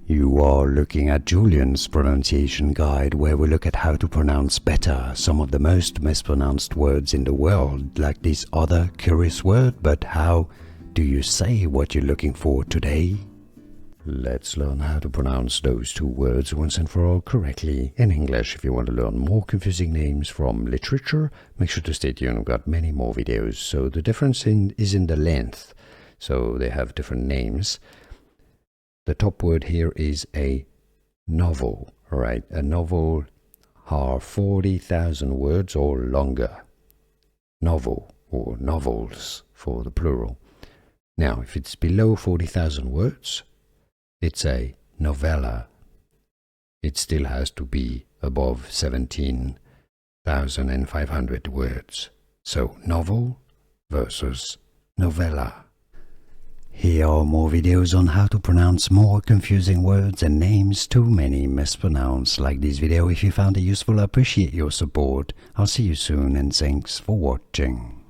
You are looking at Julian's pronunciation guide, where we look at how to pronounce better some of the most mispronounced words in the world, like this other curious word. But how do you say what you're looking for today? Let's learn how to pronounce those two words once and for all correctly in English. If you want to learn more confusing names from literature, make sure to stay tuned. We've got many more videos. So the difference is in the length. So they have different names. The top word here is a novel, right? A novel are 40,000 words or longer. Novel or novels for the plural. Now, if it's below 40,000 words, it's a novella. It still has to be above 17,500 words. So novel versus novella. Here are more videos on how to pronounce more confusing words and names too many mispronounced. Like this video if you found it useful. I appreciate your support. I'll see you soon and thanks for watching.